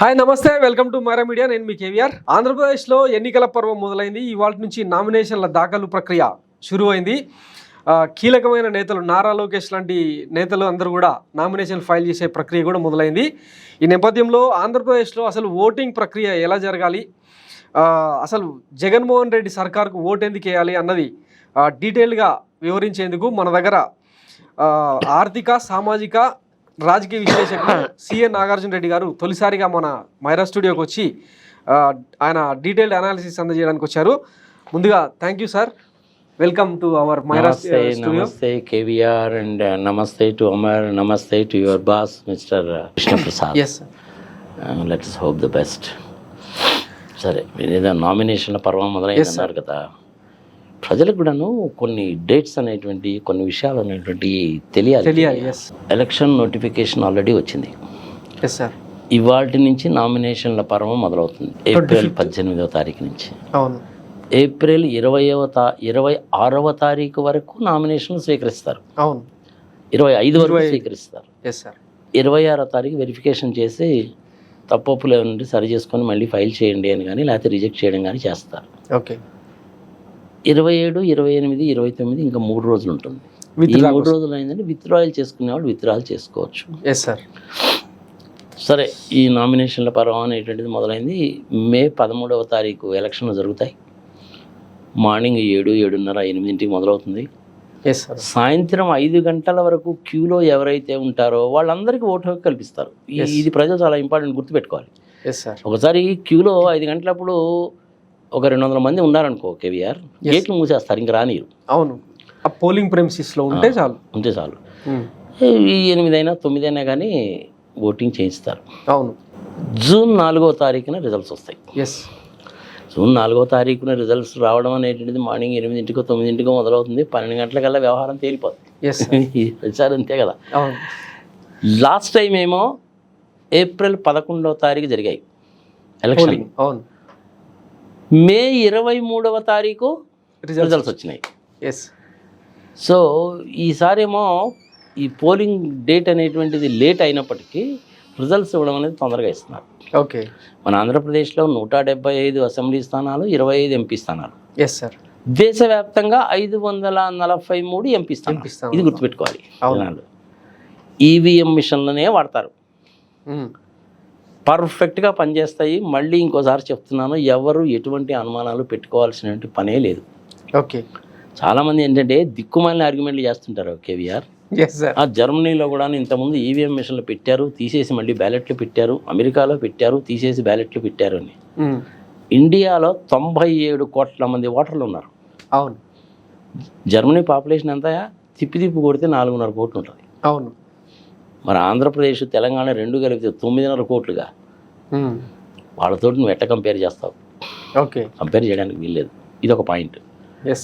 Hi నమస్తే, welcome to Myra media. నేను మీ కేవీఆర్. ఆంధ్రప్రదేశ్లో ఎన్నికల పర్వం మొదలైంది. ఇవాళ నుంచి నామినేషన్ల దాఖలు ప్రక్రియ షురువైంది. కీలకమైన నేతలు నారా లోకేష్ లాంటి నేతలు అందరూ కూడా నామినేషన్ ఫైల్ చేసే ప్రక్రియ కూడా మొదలైంది. ఈ నేపథ్యంలో ఆంధ్రప్రదేశ్లో అసలు ఓటింగ్ ప్రక్రియ ఎలా జరగాలి, అసలు జగన్మోహన్ రెడ్డి సర్కార్కు ఓటు ఎందుకు వేయాలి అన్నది డీటెయిల్గా వివరించేందుకు మన దగ్గర ఆర్థిక, సామాజిక, రాజకీయ విశ్లేషకులు సిఎన్ నాగార్జున రెడ్డి గారు తొలిసారిగా మన మైరా స్టూడియోకి వచ్చి ఆయన డీటెయిల్డ్ అనాలిసిస్ అందజేయడానికి వచ్చారు. ముందుగా thank you sir, welcome to our మైరా స్టూడియో. నమస్తే కేవీఆర్ అండ్ నమస్తే టు అమర్, నమస్తే to your boss mister Krishnaprasad. Yes sir, let's hope the best. సరే, ఏదో నామినేషన్ల పర్వం మొదలైందన్నారు కదా, ప్రజలకు కూడాను కొన్ని డేట్స్ అనేటువంటి కొన్ని విషయాలు అనేటువంటి తెలియాలి. ఎలక్షన్ నోటిఫికేషన్ ఆల్రెడీ వచ్చింది. ఎస్ సార్, ఇవాటి నుంచి నామినేషన్ల పర్వం మొదలవుతుంది. ఏప్రిల్ 18వ తారీఖు నుంచి. అవును. ఏప్రిల్ 26వ తారీఖు వరకు నామినేషన్లు స్వీకరిస్తారు. అవును. 25 వరకు స్వీకరిస్తారు. Yes sir. 26వ తారీఖు వెరిఫికేషన్ చేసి తప్పులు ఏమంటే సరి చేసుకొని మళ్ళీ ఫైల్ చేయండి అని కానీ, లేకపోతే రిజెక్ట్ చేయడం కానీ చేస్తారు. ఓకే. 27, 28, 29 ఇంకా 3 రోజులు ఉంటుంది. ఈ 3 రోజులు అయిందంటే విత్డ్రాయల్ చేసుకునేవాళ్ళు విత్డ్రాయల్ చేసుకోవచ్చు. Yes sir. సరే, ఈ నామినేషన్ల పర్వం అనేటువంటిది మొదలైంది. మే 13వ తారీఖు ఎలక్షన్లు జరుగుతాయి. మార్నింగ్ 7, 7:30, 8 మొదలవుతుంది. Yes sir. సాయంత్రం 5 గంటల వరకు క్యూలో ఎవరైతే ఉంటారో వాళ్ళందరికీ ఓటు హక్కు కల్పిస్తారు. ఇది ప్రజలు చాలా ఇంపార్టెంట్, గుర్తుపెట్టుకోవాలి. Yes sir. ఒకసారి క్యూలో 5 గంటలప్పుడు ఒక 200 మంది ఉన్నారనుకో కేవీఆర్, గేట్లు మూసేస్తారు, ఇంకా రానియరు. అవును. ఆ పోలింగ్ ప్రెమిసెస్లో ఉంటే చాలు. ఈ 8 అయినా 9 అయినా కానీ ఓటింగ్ చేయిస్తారు. అవును. జూన్ 4వ తారీఖున రిజల్ట్స్ వస్తాయి. ఎస్. జూన్ 4వ తారీఖున రిజల్ట్స్ రావడం అనేటువంటిది మార్నింగ్ 8కో 9కో మొదలవుతుంది. 12 గంటలకల్లా వ్యవహారం తేలిపోతుంది. ప్రచారం అంతే కదా. అవును. లాస్ట్ టైం ఏమో ఏప్రిల్ 11వ తారీఖు జరిగాయి ఎలక్షన్. అవును. మే 23వ తారీఖు రిజల్ట్స్ వచ్చినాయి. ఎస్. సో ఈసారేమో ఈ పోలింగ్ డేట్ అనేటువంటిది లేట్ అయినప్పటికీ రిజల్ట్స్ ఇవ్వడం అనేది తొందరగా ఇస్తున్నారు. ఓకే. మన ఆంధ్రప్రదేశ్లో 175 అసెంబ్లీ స్థానాలు, 25 ఎంపీ స్థానాలు. Yes sir. దేశవ్యాప్తంగా 543 ఎంపీ స్థానాలు. ఇది గుర్తుపెట్టుకోవాలి. ఈవీఎం మిషన్లనే వాడతారు. పర్ఫెక్ట్గా పనిచేస్తాయి. మళ్ళీ ఇంకోసారి చెప్తున్నాను, ఎవరు ఎటువంటి అనుమానాలు పెట్టుకోవాల్సిన పనే లేదు. ఓకే. చాలామంది ఏంటంటే దిక్కుమాలిన ఆర్గ్యుమెంట్లు చేస్తుంటారు కేవీఆర్. ఆ జర్మనీలో కూడా ఇంతకుముందు ఈవీఎం మిషన్లు పెట్టారు, తీసేసి మళ్ళీ బ్యాలెట్లు పెట్టారు. అమెరికాలో పెట్టారు, తీసేసి బ్యాలెట్లు పెట్టారు అని. ఇండియాలో 97 కోట్ల మంది ఓటర్లు ఉన్నారు. అవును. జర్మనీ పాపులేషన్ ఎంత? తిప్పి కొడితే 4.5 కోట్లు ఉంటుంది. అవును. మరి ఆంధ్రప్రదేశ్, తెలంగాణ 2 కలిపితే 9.5 కోట్లుగా. వాళ్ళతో నువ్వు ఎట్లా కంపేర్ చేస్తావు? ఓకే. కంపేర్ చేయడానికి వీల్లేదు. ఇది ఒక పాయింట్. ఎస్.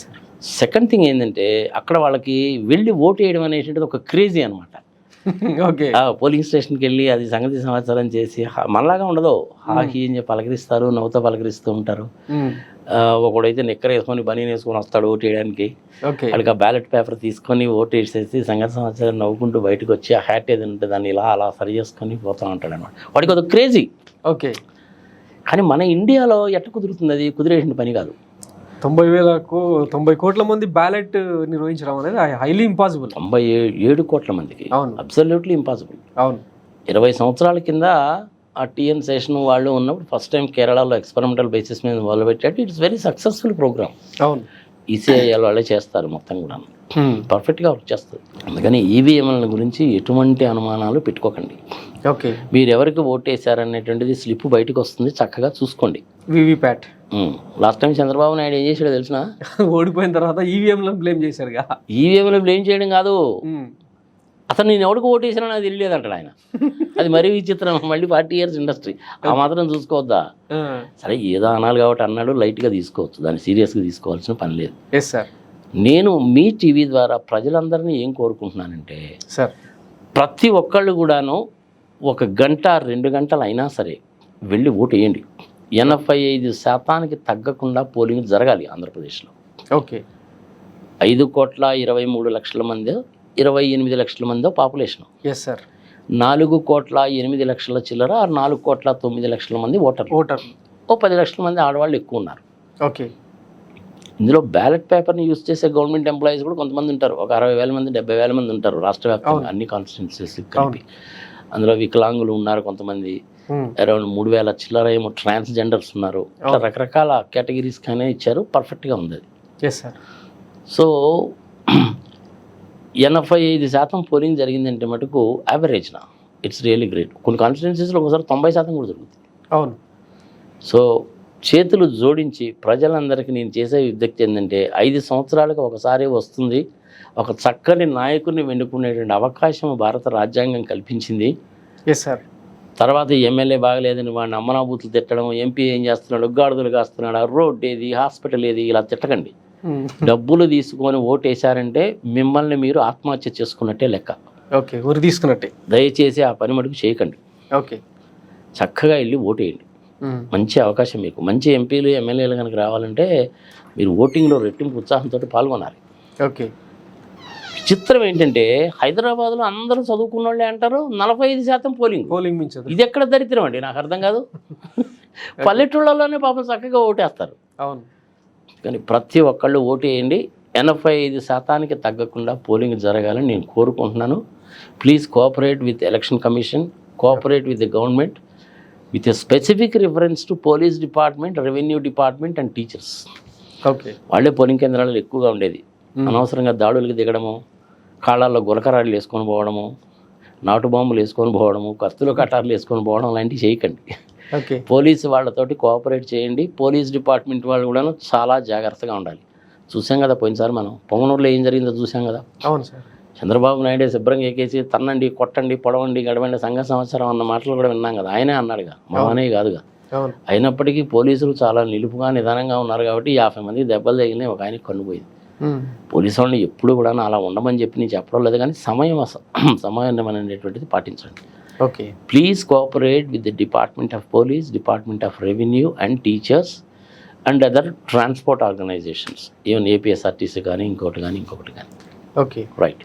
సెకండ్ థింగ్ ఏంటంటే, అక్కడ వాళ్ళకి వెళ్ళి ఓటు వేయడం అనేటువంటిది ఒక క్రేజీ అనమాట. ఓకే. పోలింగ్ స్టేషన్కి వెళ్ళి అది సంగతి సమాచారం చేసి మనలాగా ఉండదు. హాహీ అని చెప్పి పలకరిస్తారు, నవ్వుతో పలకరిస్తూ ఉంటారు. ఒకడైతే నిక్కర వేసుకొని బనీన్ వేసుకొని వస్తాడు ఓటు వేయడానికి. వాడికి ఆ బ్యాలెట్ పేపర్ తీసుకొని ఓటు వేసేసి సంగతి సమాచారం నవ్వుకుంటూ బయటకు వచ్చి ఆ హ్యాట్ ఏది ఉంటే దాన్ని ఇలా అలా సరి చేసుకొని పోతూ ఉంటాడు అనమాట. వాడికి ఒక క్రేజీ. ఓకే. కానీ మన ఇండియాలో ఎట్లా కుదురుతుంది? అది కుదిరేసిన పని కాదు. 90 కోట్ల మంది బ్యాలెట్ నిర్వహించడం అనేది హైలీ ఇంపాసిబుల్. 97 కోట్ల మందికి అబ్సల్యూట్లీ ఇంపాసిబుల్. అవును. 20 సంవత్సరాల కింద ఆ టీఎన్ శేషన్ వాళ్ళు ఉన్నప్పుడు ఫస్ట్ టైం కేరళలో ఎక్స్పెరిమెంటల్ బేసిస్ మీద మొదలుపెట్టాడు. It's very successful program. అవును. ఈసీఐఎల్ వాళ్ళే చేస్తారు మొత్తం కూడా, పర్ఫెక్ట్గా వర్క్ చేస్తుంది. అందుకని ఈవీఎంల గురించి ఎటువంటి అనుమానాలు పెట్టుకోకండి. ఓకే. మీరు ఎవరికి ఓటు వేశారనేటువంటిది స్లిప్ బయటకు వస్తుంది, చక్కగా చూసుకోండి. VVPAT. Last time Chandrababu Naidu ఏం చేశాడో తెలిసిన? ఓడిపోయిన తర్వాత ఈవీఎంలను బ్లేమ్ చేశారుగా. ఈవీఎంలు బ్లేమ్ చేయడం కాదు, అసలు నేను ఎవరికి ఓటు వేసినా నాకు తెలియలేదు అంటాడు ఆయన. అది మరీ విచిత్రం. మళ్ళీ 40 years ఇండస్ట్రీ, ఆ మాత్రం చూసుకోవద్దా? సరే, ఏదో అనాలి కాబట్టి అన్నాడు, లైట్గా తీసుకోవచ్చు, దాన్ని సీరియస్గా తీసుకోవాల్సిన పని లేదు. Yes sir. నేను మీ టీవీ ద్వారా ప్రజలందరినీ ఏం కోరుకుంటున్నానంటే, సార్, ప్రతి ఒక్కళ్ళు కూడాను 1 గంట 2 గంటలు అయినా సరే వెళ్ళి ఓటు వేయండి. 85% తగ్గకుండా పోలింగ్ జరగాలి ఆంధ్రప్రదేశ్లో. ఓకే. 5,23,00,000 మంది 28 లక్షల మంది పాపులేషన్. Yes sir. 4,08,00,000 చిల్లర 4,09,00,000 మంది ఓటర్లు. ఓ 10 లక్షల మంది ఆడవాళ్ళు ఎక్కువ ఉన్నారు. ఓకే. ఇందులో బ్యాలెట్ పేపర్ని యూజ్ చేసే గవర్నమెంట్ ఎంప్లాయీస్ కూడా కొంతమంది ఉంటారు. ఒక 60,000 మంది 70,000 మంది ఉంటారు రాష్ట్ర వ్యాప్తంగా అన్ని కాన్స్టిట్యున్సీస్ కలిపి. అందులో వికలాంగులు ఉన్నారు కొంతమంది, అరౌండ్ 3,000 చిల్లర ఏమో ట్రాన్స్జెండర్స్ ఉన్నారు. ఇట్లా రకరకాల కేటగిరీస్ కానీ ఇచ్చారు. పర్ఫెక్ట్గా ఉంది అది. సో 85% పోలింగ్ జరిగిందంటే మటుకు యావరేజ్నా ఇట్స్ రియల్లీ గ్రేట్. కొన్ని కాన్స్టిట్యున్సీస్లో ఒకసారి 90% కూడా జరుగుతుంది. అవును. సో చేతులు జోడించి ప్రజలందరికీ నేను చేసే విజ్ఞప్తి ఏంటంటే 5 సంవత్సరాలకు ఒకసారి వస్తుంది. ఒక చక్కని నాయకుడిని వెన్నుకునేటువంటి అవకాశం భారత రాజ్యాంగం కల్పించింది. తర్వాత ఎమ్మెల్యే బాగలేదని వాడిని అమ్మనాబూతులు తిట్టడం, ఎంపీ ఏం చేస్తున్నాడు, గాడిదలు కాస్తున్నాడు, రోడ్ ఏది, హాస్పిటల్ ఏది, ఇలా తిట్టకండి. డబ్బులు తీసుకొని ఓటేశారంటే మిమ్మల్ని మీరు ఆత్మహత్య చేసుకున్నట్టే లెక్క. ఓకే, ఊరు తీసుకున్నట్టే. దయచేసి ఆ పని మటుకు చేయకండి. ఓకే, చక్కగా వెళ్ళి ఓటేయండి. మంచి అవకాశం మీకు. మంచి ఎంపీలు ఎమ్మెల్యేలు కనుక రావాలంటే మీరు ఓటింగ్లో రెట్టింపు ఉత్సాహంతో పాల్గొనాలి. ఓకే. విచిత్రం ఏంటంటే హైదరాబాద్లో అందరూ చదువుకున్న వాళ్ళే అంటారు, 45% పోలింగ్ మించదు. ఇది ఎక్కడ దరిద్రం అండి, నాకు అర్థం కాదు. పల్లెటూళ్ళలోనే పాపం చక్కగా ఓటేస్తారు. అవును. కానీ ప్రతి ఒక్కళ్ళు ఓటేయండి. 85% తగ్గకుండా పోలింగ్ జరగాలని నేను కోరుకుంటున్నాను. Please cooperate with election commission, cooperate with the government with a specific reference to police department, revenue department and teachers. Okay. వాళ్ళే పోలింగ్ కేంద్రాలలో ఎక్కువగా ఉండేది. అనవసరంగా దాడులకు దిగడము, కాళ్ళల్లో గులకరాళ్ళు వేసుకొని పోవడము, నాటు బాంబులు వేసుకొని పోవడము, కత్తులు కటార్లు వేసుకొని పోవడం లాంటివి చేయకండి. ఓకే. పోలీసు వాళ్ళతోటి కోఆపరేట్ చేయండి. పోలీస్ డిపార్ట్మెంట్ వాళ్ళు కూడా చాలా జాగ్రత్తగా ఉండాలి. చూసాం కదా పోయినసారి మనం పొంగనూరులో ఏం జరిగిందో చూసాం కదా. అవును సార్. చంద్రబాబు నాయుడు శుభ్రంగా ఎక్కేసి తన్నండి, కొట్టండి, పొడవండి, గడవండి, సంఘ సంవత్సరం అన్న మాటలు కూడా విన్నాం కదా. ఆయనే అన్నాడుగా, మామనే కాదుగా. అయినప్పటికీ పోలీసులు చాలా నిలుపుగా నిదానంగా ఉన్నారు కాబట్టి 50 మందికి దెబ్బలు తగిలినాయి, ఒక ఆయనకి కన్నుపోయింది. పోలీసు వాళ్ళని ఎప్పుడు కూడా అలా ఉండమని చెప్పి నేను చెప్పడం లేదు, కానీ సమయం అనేటువంటిది పాటించండి. Okay. Please cooperate with the department of police, department of revenue and teachers and other transport organisations, even APSRTC కానీ ఇంకొకటి కానీ. Okay, right.